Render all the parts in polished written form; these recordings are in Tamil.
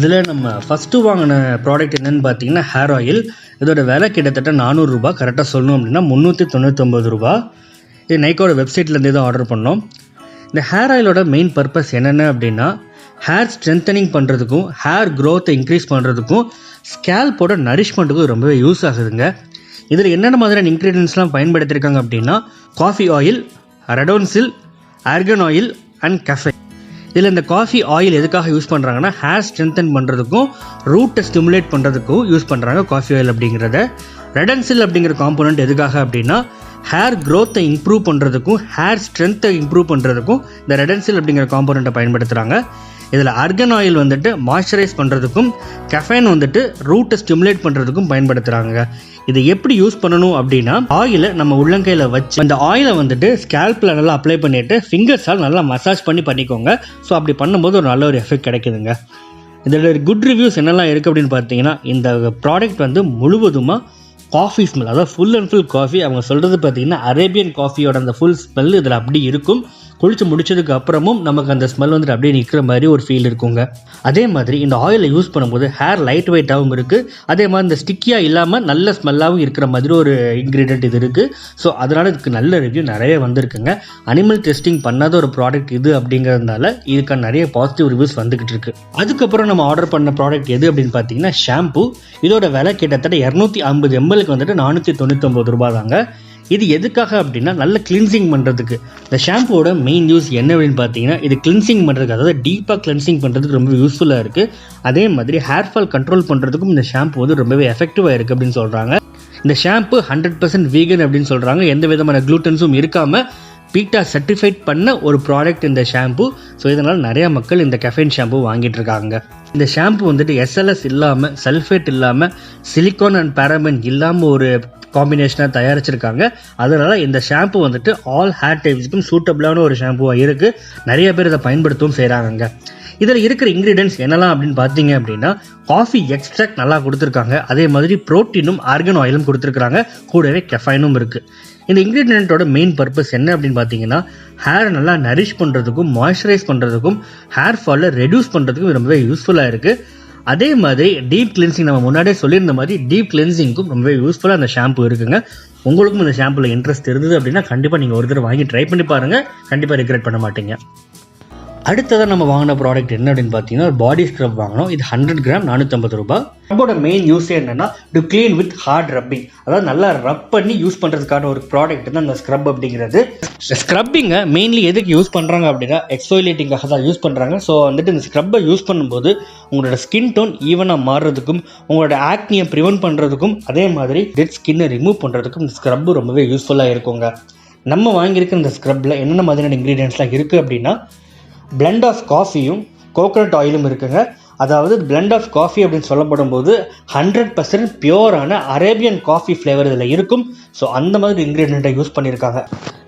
இதில் நம்ம ஃபஸ்ட்டு வாங்கின ப்ராடக்ட் என்னென்னு பார்த்தீங்கன்னா ஹேர் ஆயில். இதோட விலை கிட்டத்தட்ட 400 ரூபா. கரெக்டாக சொல்லணும் அப்படின்னா 399 ரூபா. இது நைக்கோட வெப்சைட்லேருந்து தான் ஆர்டர் பண்ணோம். இந்த ஹேர் ஆயிலோட மெயின் பர்பஸ் என்னென்ன அப்படின்னா ஹேர் ஸ்ட்ரென்தனிங் பண்ணுறதுக்கும் ஹேர் க்ரோத்தை இன்க்ரீஸ் பண்ணுறதுக்கும் ஸ்கேல்போட நரிஷ்மெண்ட்டுக்கும் ரொம்பவே யூஸ் ஆகுதுங்க. இதில் என்னென்ன மாதிரியான இன்க்ரீடியன்ஸ்லாம் பயன்படுத்தியிருக்காங்க அப்படின்னா காஃபி ஆயில், ரெடோன்சில், ஆர்கன் ஆயில் அண்ட் கஃபே. இதில் இந்த காஃபி ஆயில் எதுக்காக யூஸ் பண்ணுறாங்கன்னா ஹேர் ஸ்ட்ரென்தன் பண்ணுறதுக்கும் ரூட்டை ஸ்டிமுலேட் பண்ணுறதுக்கும் யூஸ் பண்ணுறாங்க காஃபி ஆயில் அப்படிங்கிறத. ரெடன்சில் அப்படிங்கிற காம்போனன்ட் எதுக்காக அப்படின்னா ஹேர் க்ரோத்தை இம்ப்ரூவ் பண்ணுறதுக்கும் ஹேர் ஸ்ட்ரென்த்தை இம்ப்ரூவ் பண்ணுறதுக்கும் இந்த ரெடன்சில் அப்படிங்கிற காம்போனண்ட்டை பயன்படுத்துகிறாங்க. இதில் ஆர்கன் ஆயில் வந்துட்டு மாய்ஸ்சரைஸ் பண்ணுறதுக்கும் கெஃபைன் வந்துட்டு ரூட்டை ஸ்டிமுலேட் பண்ணுறதுக்கும் பயன்படுத்துகிறாங்க. இதை எப்படி யூஸ் பண்ணணும் அப்படின்னா ஆயிலை நம்ம உள்ளங்கையில் வச்சு அந்த ஆயிலை வந்துட்டு ஸ்கேல்பில் நல்லா அப்ளை பண்ணிவிட்டு ஃபிங்கர்ஸால் நல்லா மசாஜ் பண்ணிக்கோங்க. ஸோ அப்படி பண்ணும்போது ஒரு நல்ல ஒரு எஃபெக்ட் கிடைக்குதுங்க. இதோட குட் ரிவ்யூஸ் என்னெல்லாம் இருக்குது அப்படின்னு பார்த்தீங்கன்னா இந்த ப்ராடக்ட் வந்து முழுவதுமாக காஃபி ஸ்மெல், அதாவது ஃபுல் அண்ட் ஃபுல் காஃபி. அவங்க சொல்கிறது பார்த்தீங்கன்னா அரேபியன் காஃபியோட அந்த ஃபுல் ஸ்மெல் இதில் அப்படி இருக்கும். குளிச்சு முடிச்சதுக்கு அப்புறமும் நமக்கு அந்த ஸ்மெல் வந்துட்டு அப்படியே நிற்கிற மாதிரி ஒரு ஃபீல் இருக்குங்க. அதே மாதிரி இந்த ஆயிலை யூஸ் பண்ணும்போது ஹேர் லைட் வெயிட்டாகவும் இருக்குது. அதே மாதிரி இந்த ஸ்டிக்கியாக இல்லாமல் நல்ல ஸ்மெல்லாகவும் இருக்கிற மாதிரி ஒரு இன்க்ரீடியன்ட் இது இருக்குது. ஸோ அதனால் இதுக்கு நல்ல ரிவ்யூ நிறைய வந்திருக்குங்க. அனிமல் டெஸ்டிங் பண்ணாத ஒரு ப்ராடக்ட் இது அப்படிங்கிறதுனால இதுக்கான நிறைய பாசிட்டிவ் ரிவ்யூஸ் வந்துக்கிட்டு இருக்கு. அதுக்கப்புறம் நம்ம ஆர்டர் பண்ண ப்ராடக்ட் எது அப்படின்னு பார்த்தீங்கன்னா ஷாம்பு. இதோட விலை கிட்டத்தட்ட 250 ml வந்துட்டு 499 ரூபா தாங்க. இது எதுக்காக அப்படின்னா நல்ல கிளின்சிங் பண்ணுறதுக்கு. இந்த ஷாம்புவோட மெயின் யூஸ் என்ன அப்படின்னு பார்த்தீங்கன்னா இது கிளின்சிங் பண்ணுறதுக்கு, அதாவது டீப்பாக கிளின்சிங் பண்ணுறதுக்கு ரொம்ப யூஸ்ஃபுல்லாக இருக்குது. அதே மாதிரி ஹேர் ஃபால் கண்ட்ரோல் பண்ணுறதுக்கும் இந்த ஷாம்பு வந்து ரொம்பவே எஃபெக்டிவாக இருக்குது அப்படின்னு சொல்கிறாங்க. இந்த ஷாம்பு 100% வீகன் அப்படின்னு சொல்கிறாங்க. எந்த விதமான க்ளூட்டன்ஸும் இருக்காமல் பீட்டா சர்டிஃபைட் பண்ண ஒரு ப்ராடக்ட் இந்த ஷாம்பு. ஸோ இதனால் நிறையா மக்கள் இந்த கெஃபைன் ஷாம்பு வாங்கிட்டு இருக்காங்க. இந்த ஷாம்பு வந்துட்டு SLS இல்லாமல், சல்ஃபேட் இல்லாமல், சிலிக்கான் அண்ட் பேராபன் இல்லாமல் ஒரு காம்பினேஷனாக தயாரிச்சிருக்காங்க. அதனால் இந்த ஷாம்பு வந்துட்டு ஆல் ஹேர் டைப்ஸுக்கும் சூட்டபிளான ஒரு ஷாம்புவாக இருக்குது. நிறைய பேர் இதை பயன்படுத்தவும் செய்கிறாங்க. இதில் இருக்கிற இன்க்ரீடியன்ஸ் என்னெல்லாம் அப்படின்னு பார்த்தீங்க அப்படின்னா காஃபி எக்ஸ்ட்ராக்ட் நல்லா கொடுத்துருக்காங்க. அதே மாதிரி ப்ரோட்டீனும் ஆர்கன் ஆயிலும் கொடுத்துருக்குறாங்க. கூடவே கெஃபைனும் இருக்குது. இந்த இன்க்ரீடியண்ட்டோட மெயின் பர்பஸ் என்ன அப்படின்னு பார்த்தீங்கன்னா ஹேரை நல்லா நரிஷ் பண்ணுறதுக்கும் மாய்ஸ்சரைஸ் பண்ணுறதுக்கும் ஹேர் ஃபாலை ரெடியூஸ் பண்ணுறதுக்கும் ரொம்பவே யூஸ்ஃபுல்லாக இருக்குது. அதே மாதிரி டீப் கிளென்சிங், நம்ம முன்னாடியே சொல்லியிருந்த மாதிரி டீப் கிளென்சிங்க்கும் ரொம்பவே யூஸ்ஃபுல்லாக அந்த ஷாம்பு இருக்குங்க. உங்களுக்கும் இந்த ஷாம்பில் இன்ட்ரெஸ்ட் இருந்தது அப்படின்னா கண்டிப்பாக நீங்கள் ஒரு தடவை வாங்கி ட்ரை பண்ணி பாருங்கள். கண்டிப்பாக ரிக்ரெட் பண்ண மாட்டீங்க. அடுத்ததாக நம்ம வாங்கின ப்ராடக்ட் என்ன அப்படின்னு பார்த்தீங்கன்னா ஒரு பாடி ஸ்க்ரப் வாங்கினோம். இது 100 கிராம் 450 ரூபா. ஸ்க்ரப்போட மெயின் யூஸே என்னன்னா to clean with hard rubbing, அதாவது நல்லா ரப் பண்ணி யூஸ் பண்ணுறதுக்கான ஒரு ப்ராடக்ட் தான் இந்த ஸ்க்ரப் அப்படிங்கிறது. ஸ்க்ரப்பிங்கை மெயின்லி எதுக்கு யூஸ் பண்ணுறாங்க அப்படின்னா எக்ஸ்ஃபோலியேட்டிங்காக தான் யூஸ் பண்ணுறாங்க. ஸோ வந்துட்டு இந்த ஸ்க்ரப்பை யூஸ் பண்ணும்போது உங்களோட ஸ்கின் டோன் ஈவனாக மாறுறதுக்கும் உங்களோட ஆக்னியை ப்ரிவென்ட் பண்ணுறதுக்கும் அதே மாதிரி டெட் ஸ்கின்னை ரிமூவ் பண்ணுறதுக்கும் இந்த ஸ்க்ரப்பு ரொம்பவே யூஸ்ஃபுல்லாக இருக்குங்க. நம்ம வாங்கியிருக்க இந்த ஸ்க்ரப்பில் என்னென்ன மாதிரியான இன்க்ரீடியன்ஸ்லாம் இருக்குது அப்படின்னா பிளெண்ட் ஆஃப் காஃபியும் கோகோனட் ஆயிலும் இருக்குங்க. அதாவது பிளெண்ட் ஆஃப் காஃபி அப்படின்னு சொல்லப்படும் போது 100% பியூரான அரேபியன் காஃபி ஃப்ளேவர் இதில் இருக்கும். ஸோ அந்த மாதிரி இன்க்ரீடியண்ட்டை யூஸ் பண்ணியிருக்காங்க.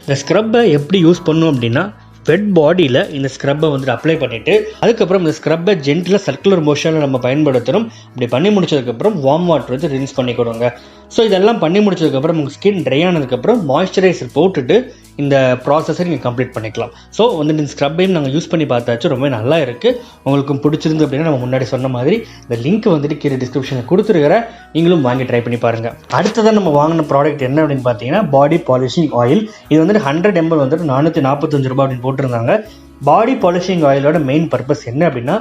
இந்த ஸ்க்ரப்பை எப்படி யூஸ் பண்ணணும் அப்படின்னா வெட் பாடியில் இந்த ஸ்க்ரப்பை வந்துட்டு அப்ளை பண்ணிவிட்டு அதுக்கப்புறம் இந்த ஸ்க்ரப்பை ஜென்டிலாக சர்க்குலர் மோஷனில் நம்ம பயன்படுத்தணும். அப்படி பண்ணி முடிச்சதுக்கப்புறம் வார்ம் வாட்டர் வச்சு ரின்ஸ் பண்ணி கொடுங்க. ஸோ இதெல்லாம் பண்ணி முடிச்சதுக்கப்புறம் உங்கள் ஸ்கின் ட்ரை ஆனதுக்கப்புறம் மாய்ஸ்சரைசர் போட்டுட்டு இந்த ப்ராசஸை நீங்கள் கம்ப்ளீட் பண்ணிக்கலாம். ஸோ வந்துட்டு இந்த ஸ்க்ரப்பையும் நாங்கள் யூஸ் பண்ணி பார்த்தாச்சு, ரொம்ப நல்லா இருக்குது. உங்களுக்கும் பிடிச்சிருந்து அப்படின்னா நம்ம முன்னாடி சொன்ன மாதிரி இந்த லிங்க் வந்துட்டு கீழே டிஸ்கிரிப்ஷனில் கொடுத்துருக்கிறேன். நீங்களும் வாங்கி ட்ரை பண்ணி பாருங்கள். அடுத்ததான் நம்ம வாங்கின ப்ராடக்ட் என்ன அப்படின்னு பார்த்தீங்கன்னா பாடி பாலிஷிங் ஆயில். இது வந்துட்டு 100 ml வந்துட்டு 445 ரூபா அப்படின்னு போட்டிருந்தாங்க. பாடி பாலிஷிங் ஆயிலோட மெயின் பர்பஸ் என்ன அப்படின்னா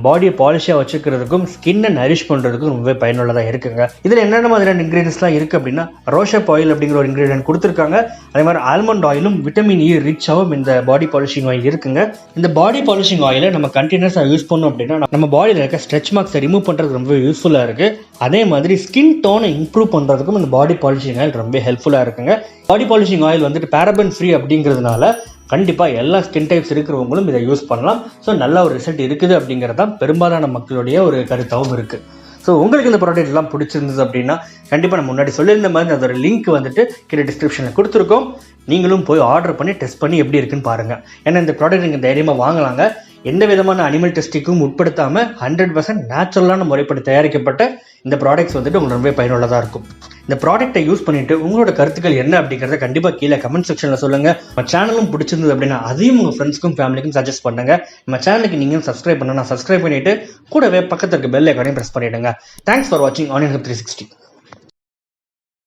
பாடியை பாலிஷாக வச்சுக்கிறதுக்கும் ஸ்கின்னை நரிஷ் பண்ணுறதுக்கும் ரொம்பவே பயனுள்ளதாக இருக்குங்க. இதில் என்னென்ன மாதிரியான இன்க்ரீடியன்ஸ்லாம் இருக்குது அப்படின்னா ரோஷப் ஆயில் அப்படிங்கிற ஒரு இன்க்ரீடியன்ட் கொடுத்துருக்காங்க. அதே மாதிரி ஆல்மண்ட் ஆயிலும் விட்டமின் இ ரிச்சாகவும் இந்த பாடி பாலிஷிங் ஆயில் இருக்குங்க. இந்த பாடி பாலிஷிங் ஆயிலை நம்ம கண்டினியூஸாக யூஸ் பண்ணோம் அப்படின்னா நம்ம பாடியில் இருக்க ஸ்ட்ரெச் மார்க்ஸை ரிமூவ் பண்ணுறதுக்கு ரொம்பவே யூஸ்ஃபுல்லாக இருக்குது. அதே மாதிரி ஸ்கின் டோனை இம்ப்ரூவ் பண்ணுறதுக்கும் இந்த பாடி பாலிஷிங் ஆயில் ரொம்ப ஹெல்ப்ஃபுல்லாக இருக்குங்க. பாடி பாலிஷிங் ஆயில் வந்துட்டு பேரபன் ஃப்ரீ அப்படிங்கிறதுனால கண்டிப்பாக எல்லா ஸ்கின் டைப்ஸ் இருக்கிறவங்களும் இதை யூஸ் பண்ணலாம். ஸோ நல்ல ஒரு ரிசல்ட் இருக்குது அப்படிங்கிறது தான் பெரும்பாலான மக்களுடைய ஒரு கருத்தாகவும் இருக்குது. ஸோ உங்களுக்கு இந்த ப்ராடக்ட் எல்லாம் பிடிச்சிருந்தது அப்படின்னா கண்டிப்பாக நம்ம முன்னாடி சொல்லியிருந்த மாதிரி அதோட லிங்க் வந்துட்டு கீழே டிஸ்கிரிப்ஷனில் கொடுத்துருக்கோம். நீங்களும் போய் ஆர்டர் பண்ணி டெஸ்ட் பண்ணி எப்படி இருக்குன்னு பாருங்கள். ஏன்னா இந்த ப்ராடக்ட் நீங்கள் தைரியமாக வாங்கலாங்க. எந்த விதமான அனிமல் டெஸ்டிக்கும் உட்படுத்தாமல் 100% நேச்சுரலான முறைப்படி தயாரிக்கப்பட்ட இந்த ப்ராடக்ட்ஸ் வந்துட்டு உங்களுக்கு ரொம்பவே பயனுள்ளதாக இருக்கும். இந்த ப்ராடக்ட்டை யூஸ் பண்ணிட்டு உங்களோட கருத்துக்கள் என்ன அப்படிங்கிறத கண்டிப்பாக கீழே கமெண்ட் செக்ஷனில் சொல்லுங்கள். நம்ம சேனலும் பிடிச்சிருந்தது அப்படின்னா அதையும் உங்கள் ஃப்ரெண்ட்ஸ்க்கும் ஃபேமிலிக்கும் சஜஸ்ட் பண்ணுங்கள். நம்ம சேனலுக்கு நீங்கள் சப்ஸ்கிரைப் பண்ணணும், சப்ஸ்கிரைப் பண்ணிவிட்டு கூடவே பக்கத்தில் இருக்க பெல் ஐக்கானையும் ப்ரெஸ் பண்ணிவிடுங்க. தேங்க்ஸ் ஃபார் வாட்சிங் ஆனியன் ஹப் 360.